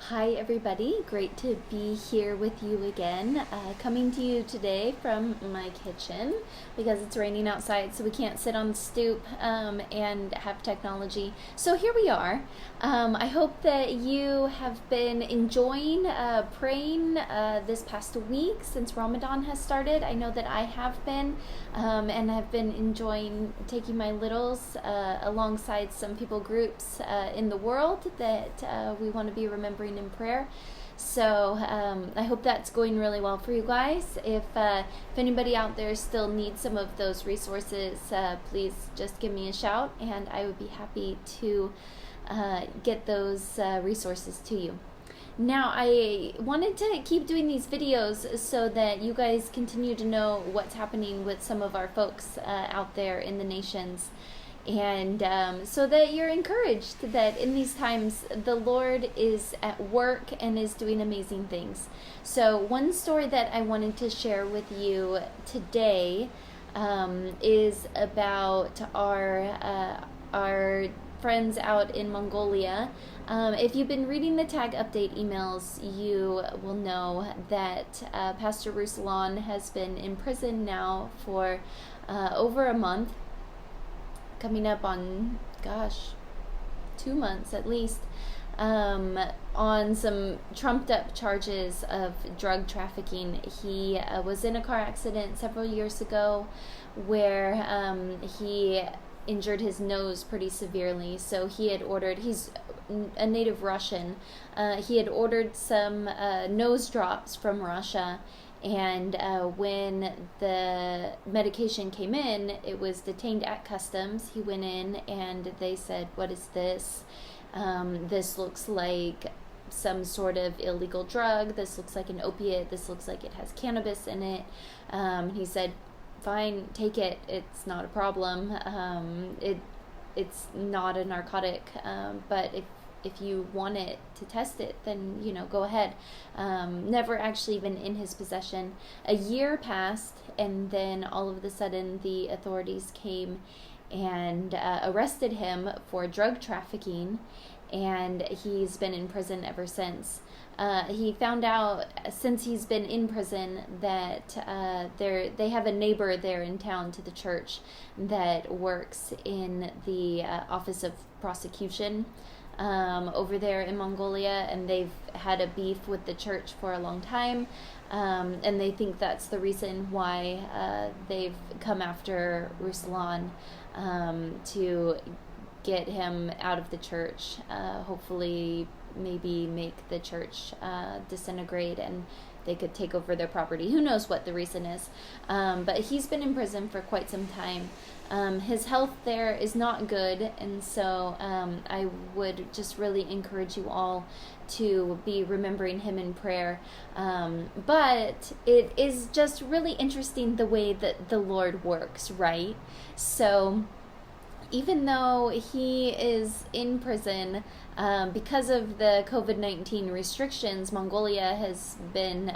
Hi everybody, great to be here with you again. Coming to you today from my kitchen because it's raining outside, so we can't sit on the stoop and have technology. So here we are. I hope that you have been enjoying praying this past week since Ramadan has started. I know that I have been, and I've been enjoying taking my littles alongside some people groups in the world that we want to be remembering in prayer. So I hope that's going really well for you guys. If anybody out there still needs some of those resources, please just give me a shout and I would be happy to get those resources to you. Now, I wanted to keep doing these videos so that you guys continue to know what's happening with some of our folks out there in the nations. And so that you're encouraged that in these times the Lord is at work and is doing amazing things. So one story that I wanted to share with you today is about our friends out in Mongolia. If you've been reading the tag update emails, you will know that Pastor Ruslan has been in prison now for over a month. Coming up on, 2 months at least, on some trumped up charges of drug trafficking. He was in a car accident several years ago where he injured his nose pretty severely. So he had ordered, he's a native Russian, he had ordered some nose drops from Russia. And when the medication came in, it was detained at customs. He went in and they said, "What is this? This looks like some sort of illegal drug. This looks like an opiate. This looks like it has cannabis in it." He said, "Fine, take it. It's not a problem. It's not a narcotic, but if you want it to test it, then, go ahead." Never actually been in his possession. A year passed, and then all of a sudden the authorities came and arrested him for drug trafficking, and he's been in prison ever since. He found out, since he's been in prison, that they have a neighbor there in town to the church that works in the Office of Prosecution over there in Mongolia, and they've had a beef with the church for a long time, and they think that's the reason why they've come after Ruslan to get him out of the church, hopefully maybe make the church disintegrate and they could take over their property. Who knows what the reason is, but he's been in prison for quite some time. His health there is not good, and so I would just really encourage you all to be remembering him in prayer. But it is just really interesting the way that the Lord works, right? So even though he is in prison, because of the COVID-19 restrictions, Mongolia has been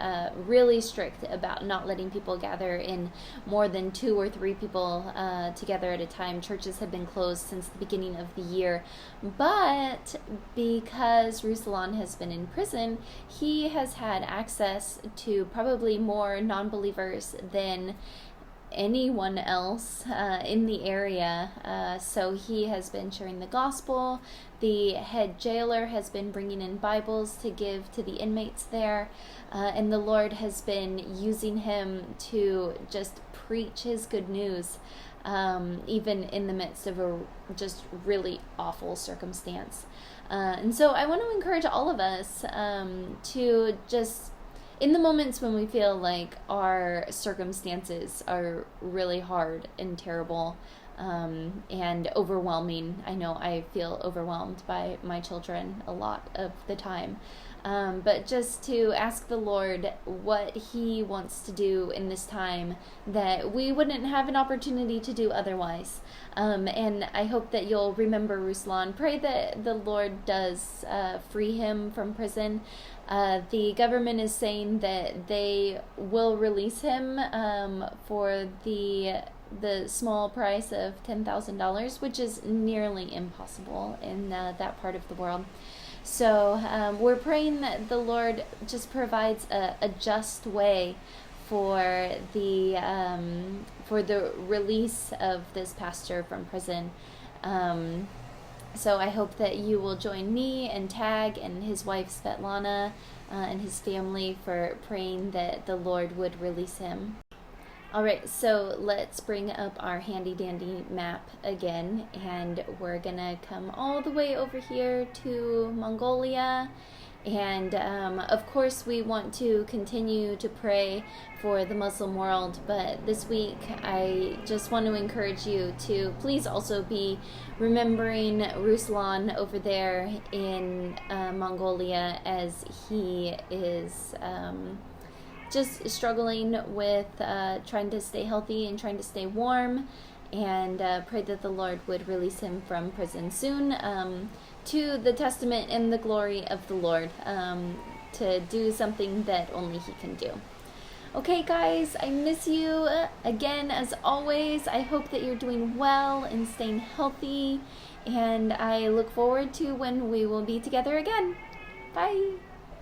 really strict about not letting people gather in more than 2 or 3 people together at a time. Churches have been closed since the beginning of the year. But because Ruslan has been in prison, he has had access to probably more non-believers than anyone else in the area, so he has been sharing the gospel. The head jailer has been bringing in Bibles to give to the inmates there, and the Lord has been using him to just preach his good news, even in the midst of a just really awful circumstance. And so I want to encourage all of us to just, in the moments when we feel like our circumstances are really hard and terrible and overwhelming. I know I feel overwhelmed by my children a lot of the time. But just to ask the Lord what he wants to do in this time that we wouldn't have an opportunity to do otherwise. And I hope that you'll remember Ruslan. Pray that the Lord does free him from prison. The government is saying that they will release him for the small price of $10,000, which is nearly impossible in that part of the world. So we're praying that the Lord just provides a just way for the release of this pastor from prison. So I hope that you will join me and Tag and his wife Svetlana and his family for praying that the Lord would release him. All right, so let's bring up our handy dandy map again, and we're gonna come all the way over here to Mongolia. And of course, we want to continue to pray for the Muslim world, but this week I just want to encourage you to please also be remembering Ruslan over there in Mongolia, as he is just struggling with trying to stay healthy and trying to stay warm, and pray that the Lord would release him from prison soon, to the testament and the glory of the Lord, to do something that only he can do. Okay, guys, I miss you again, as always. I hope that you're doing well and staying healthy, and I look forward to when we will be together again. Bye.